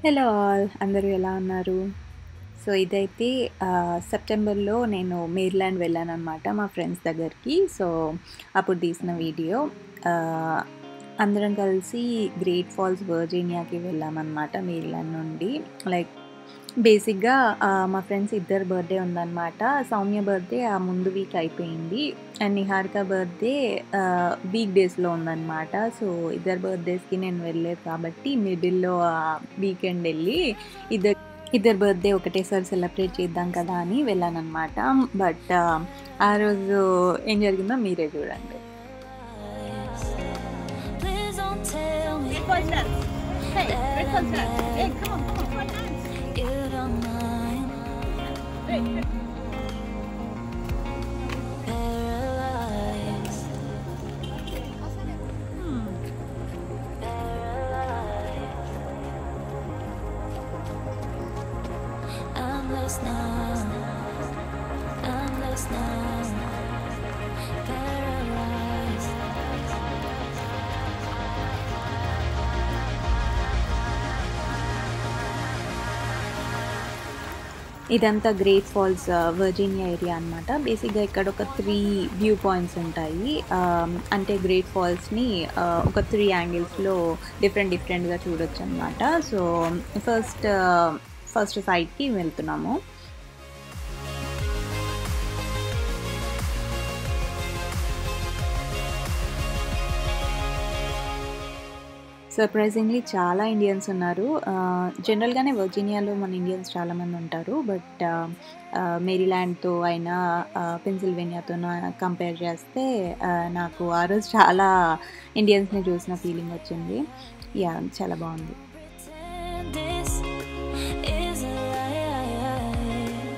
Hello all అందరూ ఎలా ఉన్నారు? సో, ఇదైతే సెప్టెంబర్‌లో నేను మేరీలాండ్ వెళ్ళాననమాట మా ఫ్రెండ్స్ దగ్గరికి. సో, అప్పుడు తీసిన వీడియో. ఆహ్, అందరం కలిసి గ్రేట్ ఫాల్స్ వర్జీనియాకి వెళ్ళామనమాట మేరీలాండ్ నుండి. లైక్ బేసిక్‌గా మా ఫ్రెండ్స్ ఇద్దరి బర్త్‌డే ఉందనమాట. సౌమ్య బర్త్‌డే ఆ ముందు వీక్ అయిపోయింది. అండ్ నిహారిక బర్త్‌డే వీక్ డేస్‌లో ఉందనమాట. సో, ఇద్దరి బర్త్‌డేస్‌కి నేను వెళ్ళలేదు కాబట్టి మిడిల్‌లో వీకెండ్ ఎళ్ళి ఇద్దరు ఇద్దరి బర్త్‌డే ఒకటేసారి సెలబ్రేట్ చేద్దాం కదా అని వెళ్ళాననమాట. బట్ ఆ రోజు ఏం జరిగిందో మీరే చూడండి. Please don't tell me Great voice dance. Hey, great voice dance. Hey, come on, dance. you don't mind. Hey, hey. Paralyzed. Paralyzed. I'm lost now. I'm lost now. Paralyzed. ఇదంతా గ్రేట్ ఫాల్స్ వర్జీనియా ఏరియా అనమాట. బేసిక్‌గా ఇక్కడ ఒక 3 view points ఉంటాయి. అంటే great ఫాల్స్‌ని ఒక 3 యాంగిల్స్‌లో డిఫరెంట్‌గా చూడొచ్చనమాట. So, first సైడ్‌కి వెళ్తున్నాము. సర్ప్రైజింగ్‌లీ చాలా ఇండియన్స్ ఉన్నారు. జనరల్‌గానే వర్జీనియాలో మన ఇండియన్స్ చాలామంది ఉంటారు. బట్ మేరీలాండ్‌తో అయినా పెన్సిల్వేనియాతోనా కంపేర్ చేస్తే నాకు ఆ రోజు చాలా ఇండియన్స్‌ని చూసిన ఫీలింగ్ వచ్చింది. యాహ్! చాలా బాగుంది. Pretend this is a lie.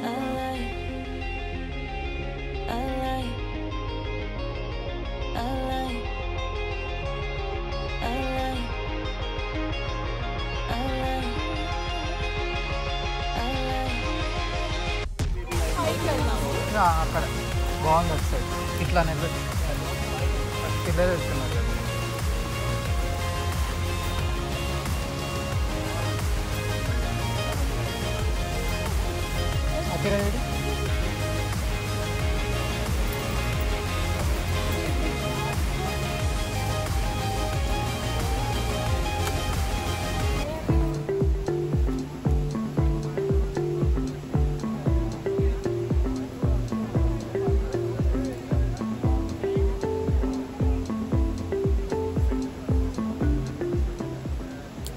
A lie. A lie. A lie. A lie. A lie. A lie. అక్కడ బాగుంది వస్తుంది ఇట్లా నిలబెట్టి పిల్లలు వెళ్తున్నారు కదా. అక్కడ ఏంటి?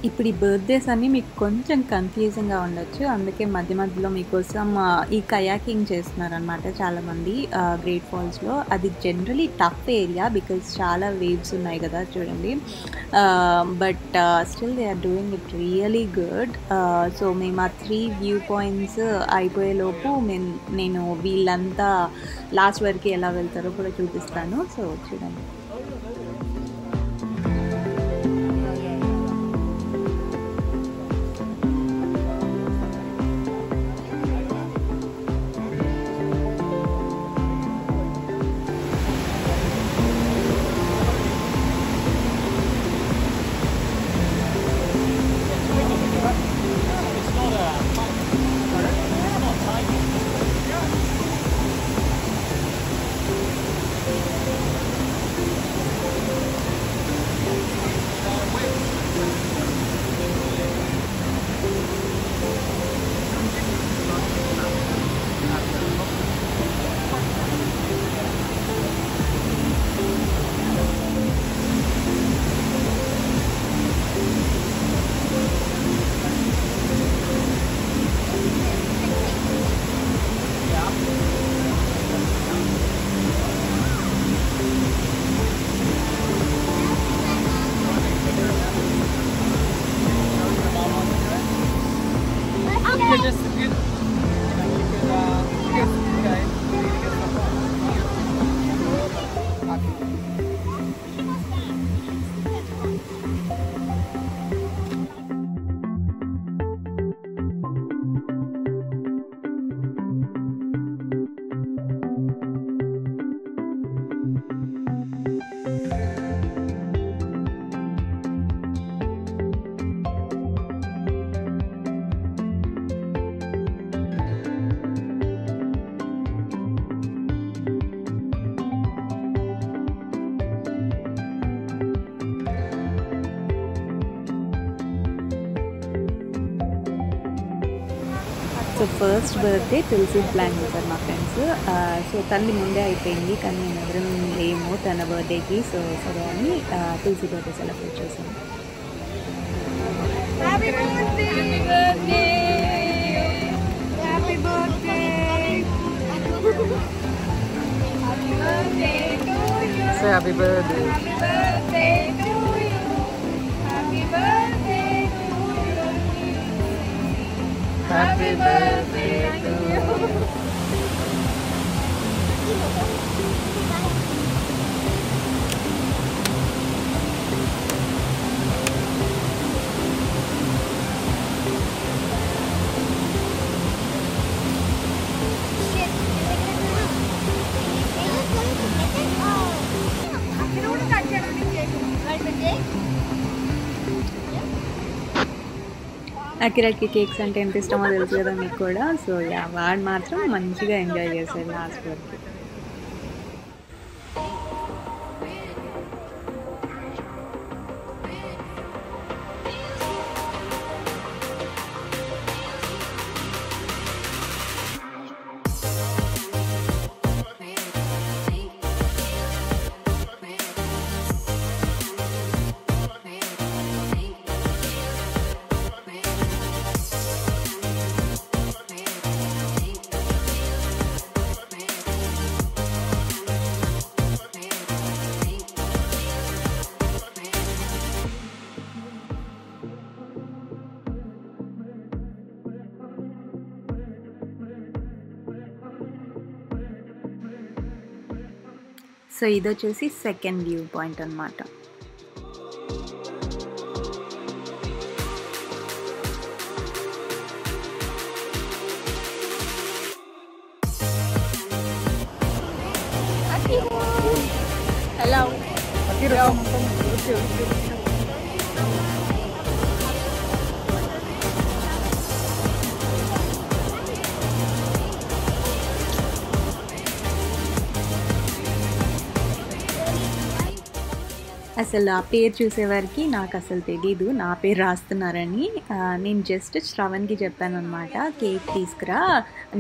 ఇప్పుడు ఈ బర్త్‌డేస్ అన్నీ మీకు కొంచెం కన్‌ఫ్యూజింగ్‌గా ఉండొచ్చు. అందుకే మధ్యలో మీకోసం ఈ కయాకింగ్ చేస్తున్నారనమాట చాలామంది గ్రేట్ ఫాల్స్‌లో. అది జనరలీ టఫ్ ఏరియా బికాజ్ చాలా వేవ్స్ ఉన్నాయి కదా చూడండి. But still they are doing it really good. So, మేము ఆ 3 వ్యూ పాయింట్స్ అయిపోయేలోపు నేను వీళ్ళంతా లాస్ట్ వరకు ఎలా వెళ్తారో కూడా చూపిస్తాను. సో, చూడండి. సో ఫస్ట్ బర్త్డే తులసి ప్లాన్ చేశారు మా ఫ్రెండ్స్. సో తనది ముందే అయిపోయింది కానీ మేము ఎవరం లేము తన బర్త్డేకి. సో సరే అని తులసి బర్త్డే సెలబ్రేట్ చేసాము. Say happy birthday. Happy birthday to you. అకిరాకి కేక్స్ అంటే ఎంత ఇష్టమో తెలుసు కదా మీకు కూడా. సో యా వాడు మాత్రం మంచిగా ఎంజాయ్ చేశాడు లాస్ట్ వరకు. సో ఇది వచ్చేసి సెకండ్ వ్యూ పాయింట్ అన్నమాట. హలో అసలు ఆ పేరు చూసేవారికి నాకు అసలు తెలీదు నా పేరు రాస్తున్నారని. నేను జస్ట్ శ్రవణ్కి చెప్పాను అనమాట, కేక్ తీసుకురా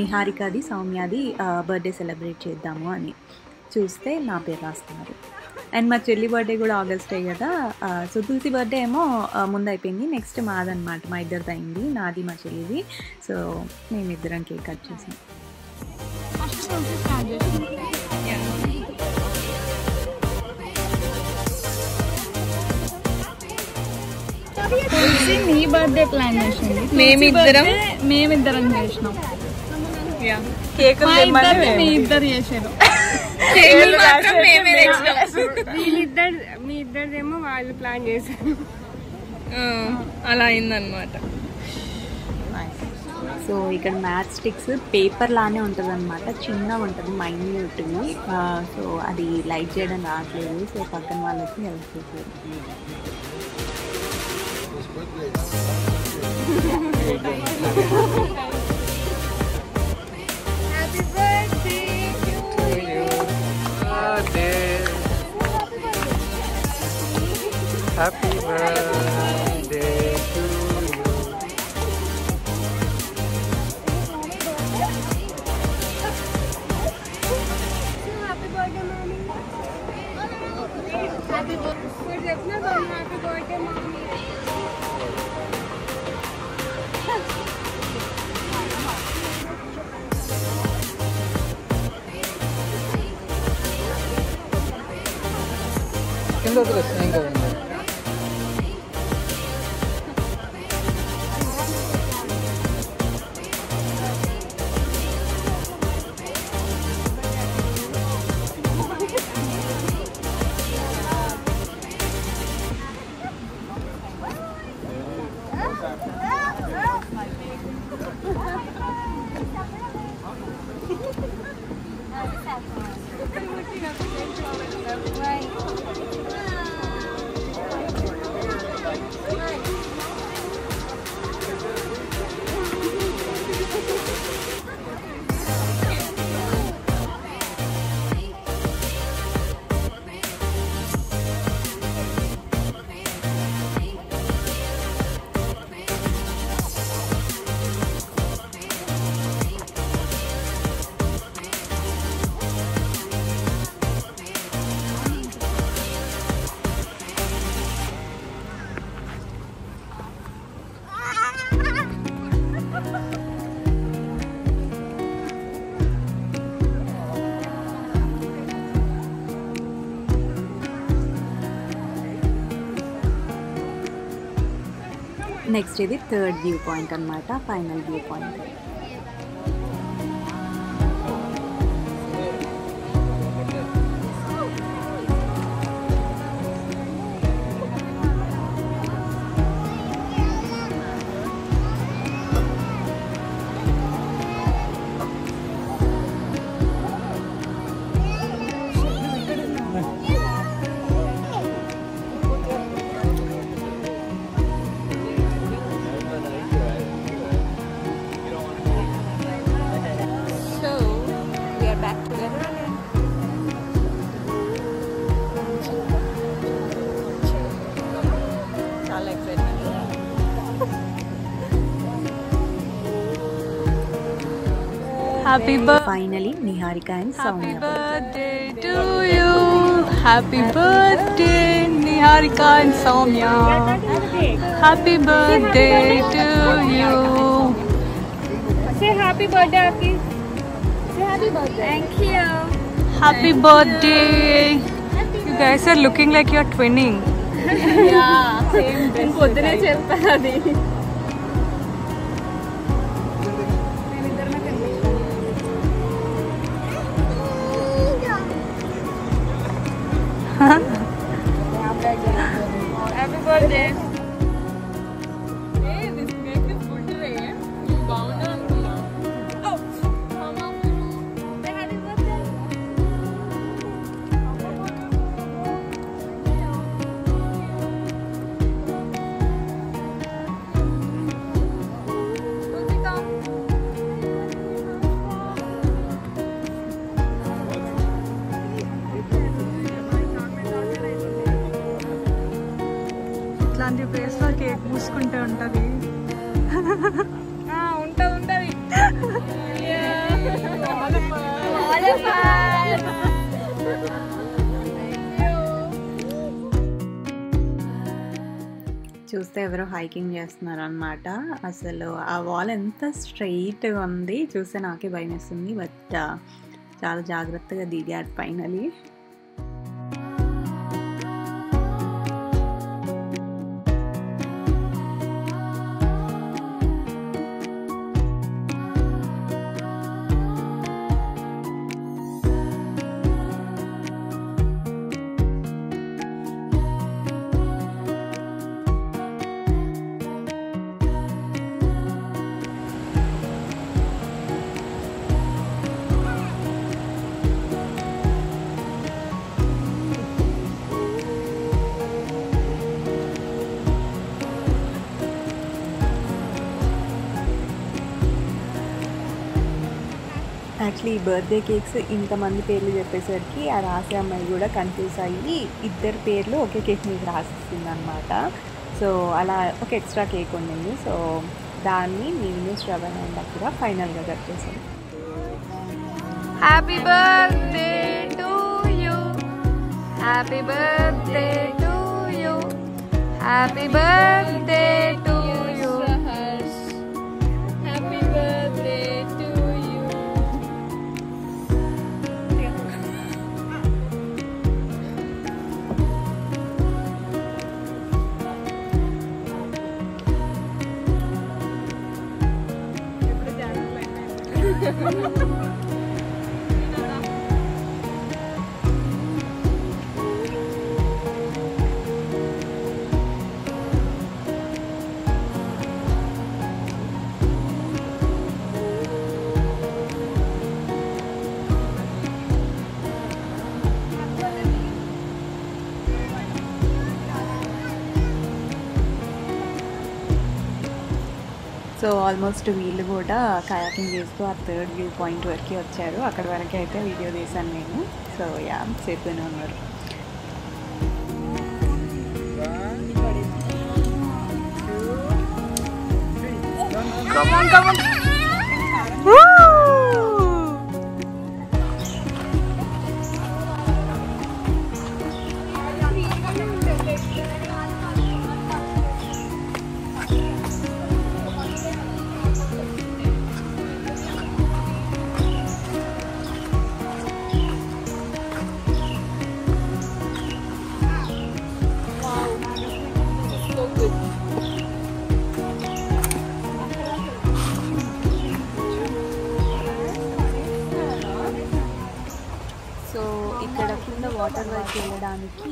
నిహారికది సౌమ్యది బర్త్డే సెలబ్రేట్ చేద్దాము అని. చూస్తే నా పేరు రాస్తున్నారు. అండ్ మా చెల్లి బర్త్డే కూడా ఆగస్టే కదా. సో తులసి బర్త్డే ఏమో ముందు అయిపోయింది, నెక్స్ట్ మాదనమాట, మా ఇద్దరిది అయింది, నాది మా చెల్లిది. సో మేమిద్దరం కేక్ కట్ చేసాం. తులసి నీ బర్త్డే ప్లాన్ చేసింది, మేమిద్దరం చేసినాం. మీ ఇద్దరు చేసారు, మీ ఇద్దరిదేమో వాళ్ళు ప్లాన్ చేశారు. అలా అయిందనమాట. సో ఇక్కడ మ్యాచ్ స్టిక్స్ పేపర్ లానే ఉంటుంది అనమాట, చిన్నగా ఉంటుంది, మైన్యూట్వి. సో అది లైట్ చేయడం రావట్లేదు. సో పక్కన వాళ్ళకి హెల్ప్ చేశారు. Happy birthday to you. Happy birthday మామీ. హ్యాపీ బర్త్డే చెప్పినా హ్యాపీ బర్త్డే మామీ. కింద వదిలేస్తాను ఏం కదండి. నెక్స్ట్ ఇది థర్డ్ వ్యూ పాయింట్ అనమాట, final view point. Happy birthday. Finally Niharika and Soumya. Birthday to you. Happy birthday, Niharika and Soumya. Happy birthday to you. Say happy birthday, Aki. Say happy birthday. Thank you. Happy birthday. You guys are looking like you're twinning. Yeah, same dress. పొద్దునే చెప్పాను అది. Happy birthday. Hey, this cake is good today. You bound on me. Oh, mama. Say happy birthday. ఇట్లాంటి place లో cake పూసుకుంటే ఉంటది. ఉంటది. చూస్తే ఎవరో hiking చేస్తున్నారు అనమాట. అసలు ఆ వాల్ ఎంత స్ట్రైట్గా ఉంది చూస్తే నాకే భయం వేస్తుంది. బట్ చాలా జాగ్రత్తగా దిగారు ఫైనలీ. యాక్చువల్లీ ఈ బర్త్డే కేక్స్ ఇంతమంది పేర్లు చెప్పేసరికి ఆ రాసే అమ్మాయి కూడా కన్ఫ్యూజ్ అయ్యి ఇద్దరు పేర్లు ఒకే కేక్ మీద రాసిస్తుంది అనమాట. సో అలా ఒక ఎక్స్ట్రా కేక్ ఉండింది. సో దాన్ని నేను శ్రవణ్ అండ్ అక్కడ ఫైనల్గా కట్ చేసాను. Happy birthday to you. Happy birthday to you. Happy birthday to you. Happy birthday to you. So almost వీళ్ళు కూడా కయాకింగ్ చేస్తూ ఆ థర్డ్ వ్యూ పాయింట్ వరకు వచ్చారు. అక్కడ వరకు అయితే వీడియో తీశాను నేను. సో యా సేఫ్గానే ఉన్నారు. Come on, come on. Water వైపు వెళ్ళడానికి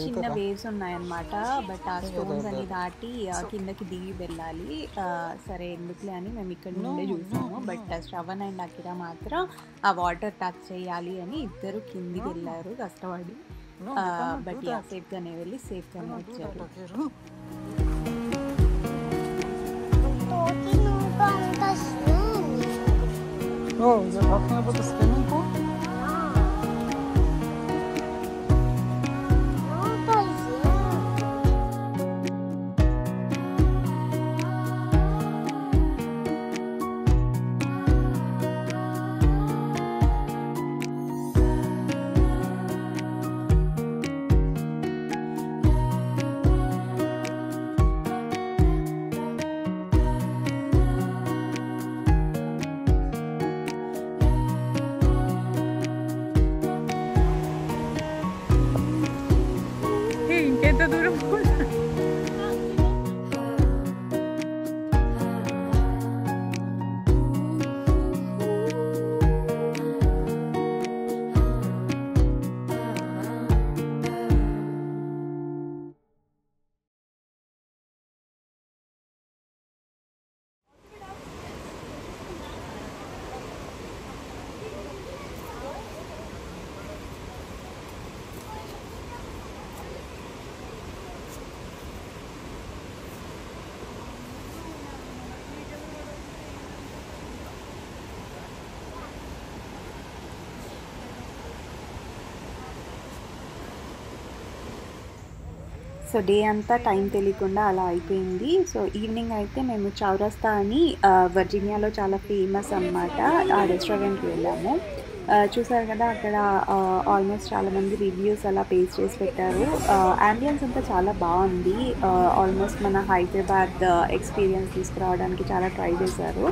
చిన్న వేవ్స్ ఉన్నాయన్నమాట. బట్ ఆ స్టోన్స్ అని దాటి కిందకి దిగి వెళ్ళాలి. సరే ఎందుకులే అని మేము ఇక్కడ నుండే చూసాము. బట్ శ్రవణ్ అండ్ అఖిల మాత్రం ఆ వాటర్ టచ్ చేయాలి అని ఇద్దరు కిందికి వెళ్ళారు కష్టపడి. బట్ సేఫ్గానే వెళ్ళి సేఫ్గానే వచ్చారు. Oh, you're talking about the swimming pool? ఇంకెంత దూరం సో డే అంతా టైం తెలియకుండా అలా అయిపోయింది. సో ఈవినింగ్ అయితే మేము చౌరస్తా అని వర్జీనియాలో చాలా ఫేమస్ అన్నమాట. ఆ రెస్టారెంట్కి వెళ్ళాము. చూసారు కదా అక్కడ ఆల్మోస్ట్ చాలామంది రివ్యూస్ అలా పేస్ట్ చేసి పెట్టారు. యాంబియన్స్ అంతా చాలా బాగుంది. ఆల్మోస్ట్ మన హైదరాబాద్ ఎక్స్పీరియన్స్ తీసుకురావడానికి చాలా ట్రై చేశారు.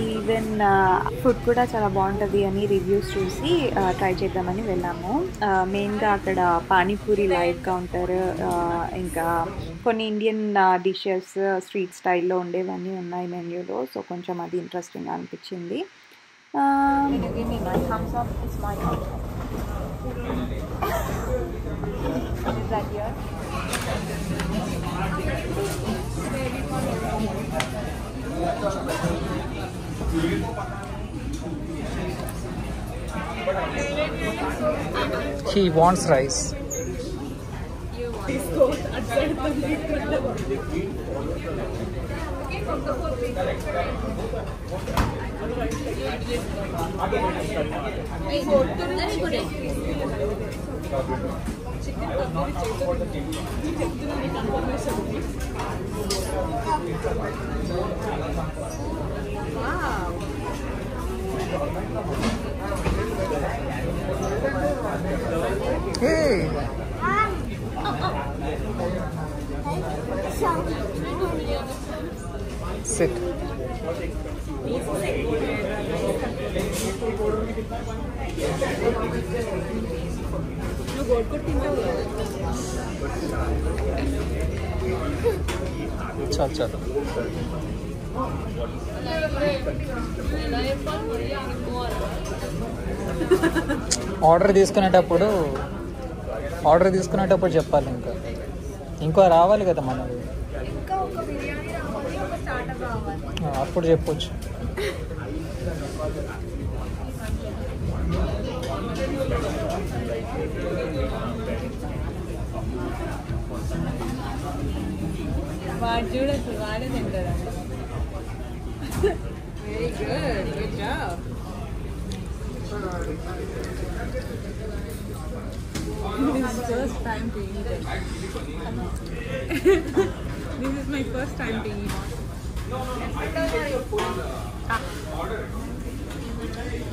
ఈవెన్ ఫుడ్ కూడా చాలా బాగుంటుంది అని రివ్యూస్ చూసి ట్రై చేద్దామని వెళ్ళాము. మెయిన్గా అక్కడ పానీపూరి లైవ్ కౌంటర్, ఇంకా కొన్ని ఇండియన్ డిషెస్ స్ట్రీట్ స్టైల్లో ఉండేవన్నీ ఉన్నాయి మెన్యూలో. సో కొంచెం అది ఇంట్రెస్టింగ్ అనిపించింది. Give me my thumbs up. It's my thumbs up. Is that yours? He wants rice. Hey. Sit. చలో ఆర్డర్ తీసుకునేటప్పుడు చెప్పాలి. ఇంకో రావాలి కదా మనది. అప్పుడు చెప్పొచ్చు. వాడు చూడచ్చు, వాడే తింటారా. Very good, good job. This is first time to eat it. This is my first time to eat.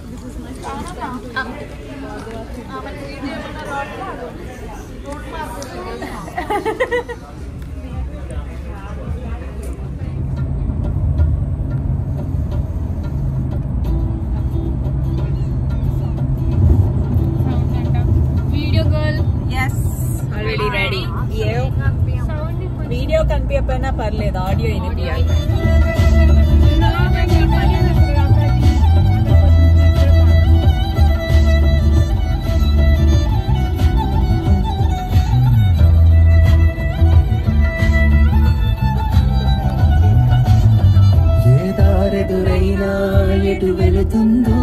This is my first time to eat. Video girl. Yes. Already ready. Yeah. Video కనిపించకపోయినా పర్లేదు, audio వినిపించాలి. ఎదురైనా ఎటు వెళుతుందో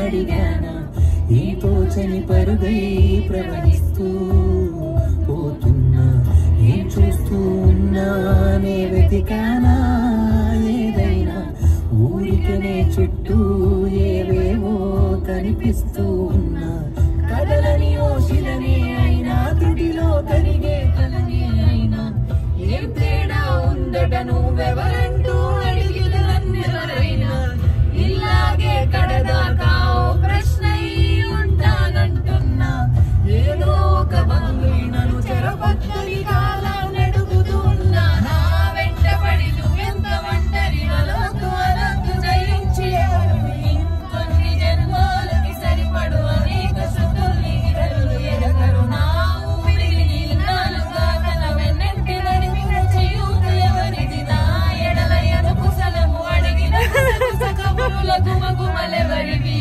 అడిగానా ఈ తోచని పరుగై ప్రవహిస్తూ పోతున్నా ఏం చూస్తూ ఉన్నానే వెతికానా ఏదైనా ఊరికనే చుట్టూ ఏవేవో కనిపిస్తూ ఉన్నా కదలని ఓశిలని అయినా తుడిలో కరిగే కలని అయినా ఏం తేడా ఉందట నువ్వెవరంటూ అడిగినవరైనా ఇలాగే కడదాకా ఓ ప్రశ్న ఉంటానంటున్నా ఏదో ఒక బంధు నన్ను చెరపట్టని కాలం నడుగుతూ ఉన్నా నా వెంటబడి నువ్వెంత ఒంటరి వలవద్దు అనద్దు జయించి ఇంకొన్ని జన్మాలకి సరిపడు అనేక శృతుల్ని ఇతరులు ఎరగరు నా ఊపిరి నీళ్ళాలుగా తన వెన్నెంటి నడిపిన చేయూత ఎవరిది నా ఎడల ఎదుపు సలము అడిగిన కబురుల గుమగుమలెవరివి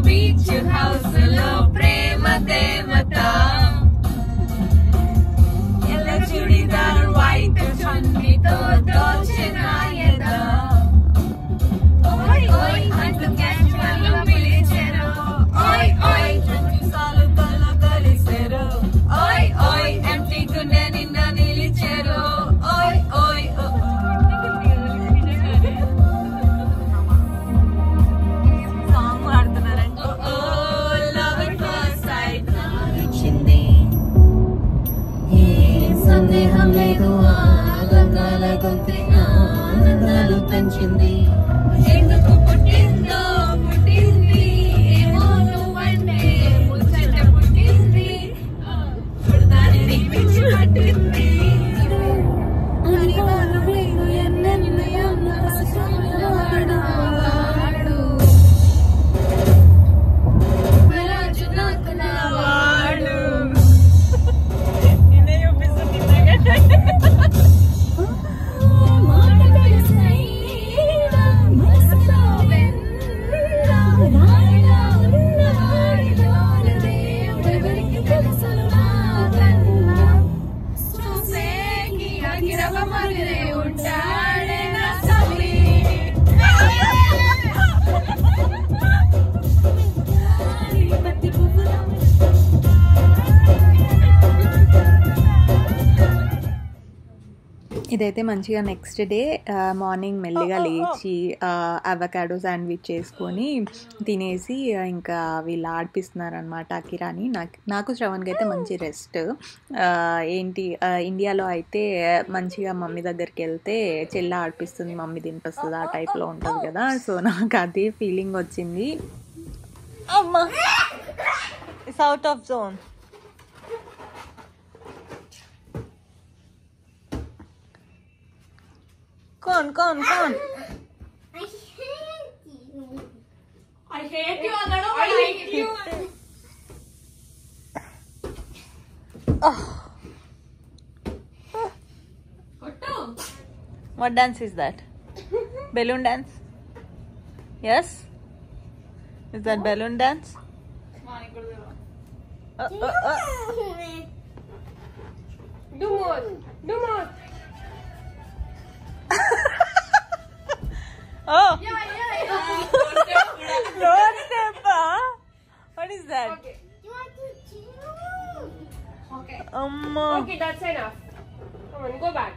బీచ్ హౌస్ లో ప్రేమ దేవత ఎల్ల చుడిదార్ వైట్ చున్నీతో దోచిన ఎద ఓయ్ ఓయ్ అంటూ క్యాజువల్ పిలిచెరు ఓయ్ ఓయ్ సాలు కళ్ళ కలిసెరు ఓయ్ ఓయ్ ఎంటీ గుండె నిన్న నిలిచెరు ఓయ్ ఓయ్ సాంగ్ ఆడుతున్నారంట లవ్ ఎట్ ఫస్ట్ సైట్ ఇచ్చింది ఏ సందేహం లేదు ఆనందాల గొంతున ఆనందాలు పెంచింది ఎందుకు పుట్టిందో పుట్టింది ఏమో నువ్వంటే ముచ్చట పుట్టింది దానిని పిచ్చి పట్టింది అనివారు లేదు ఎన్నెన్నో వాడు రాజు నాకు నా వాడు మాట కలిసినైనా మనసులో వెన్నెలా రాయిలా ఉన్నవాడిలోన దేవుడెవరికి తెలుసును నాకన్నా చూసేకి అగిరవ మగిరే ఉంటాడే నా సవి పత్తి పువ్వుల ఇదైతే మంచిగా నెక్స్ట్ డే మార్నింగ్ మెల్లిగా లేచి అవకాడో శాండ్విచ్ చేసుకొని తినేసి ఇంకా వీళ్ళు ఆడిపిస్తున్నారు అనమాట అకిరాని. నాకు శ్రవణ్కి అయితే మంచి రెస్ట్. ఏంటి ఇండియాలో అయితే మంచిగా మమ్మీ దగ్గరికి వెళ్తే చెల్ల ఆడిపిస్తుంది, మమ్మీ తినిపిస్తుంది, ఆ టైప్లో ఉంటుంది కదా. సో నాకు అదే ఫీలింగ్ వచ్చింది. అమ్మా it's out of zone. Con. I hate you, Anadu. I hate you. What dance is that? Balloon dance? Yes? Is that balloon dance? Do more. Oh! Yeah. Don't step, huh? What is that? Okay. Okay. Amma. Okay, that's enough. Come on, go back.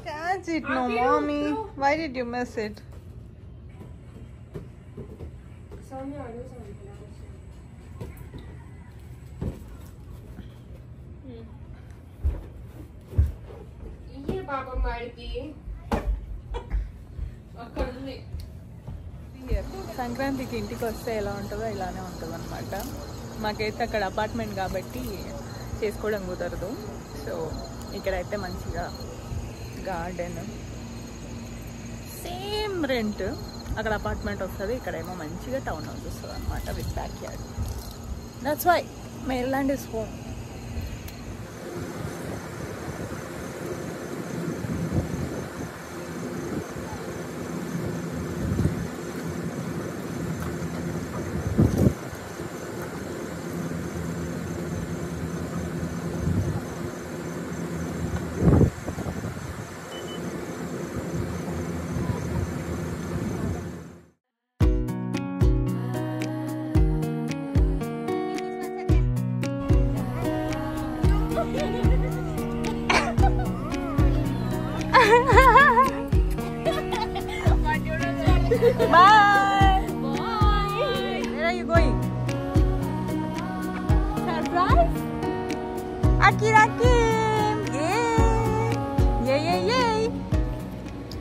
Catch it, no, mommy. Why did you miss it? ये पापा मारती అక్కడ ఉంది. సంక్రాంతికి ఇంటికి వస్తే ఎలా ఉంటుందో ఇలానే ఉంటుంది అనమాట. మాకైతే అక్కడ అపార్ట్మెంట్ కాబట్టి చేసుకోవడం కుదరదు. సో ఇక్కడైతే మంచిగా గార్డెన్, సేమ్ రెంట్. అక్కడ అపార్ట్మెంట్ వస్తుంది, ఇక్కడేమో మంచిగా టౌన్ హౌస్ వస్తుంది అనమాట with back yard. That's why Maryland is home.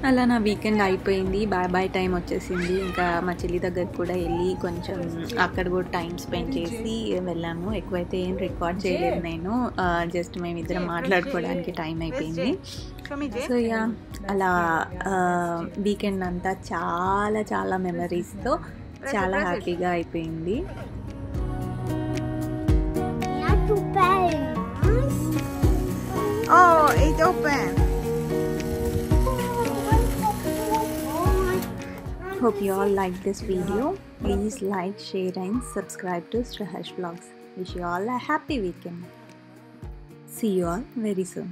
అలా నా వీకెండ్ అయిపోయింది, బాయ్ బాయ్ టైం వచ్చేసింది. ఇంకా మా చెల్లి దగ్గరికి కూడా వెళ్ళి కొంచెం అక్కడ కూడా టైం స్పెండ్ చేసి వెళ్ళాము. ఎక్కువైతే ఏం రికార్డ్ చేయలేదు నేను, జస్ట్ మేమిద్దరం మాట్లాడుకోవడానికి టైం అయిపోయింది. సో యా, అలా వీకెండ్ అంతా చాలా చాలా మెమరీస్తో చాలా హ్యాపీగా అయిపోయింది. Oh, it's open. Hope you all like this video. Please like, share and subscribe to Straharsh Vlogs. Wish you all a happy weekend. See you all very soon.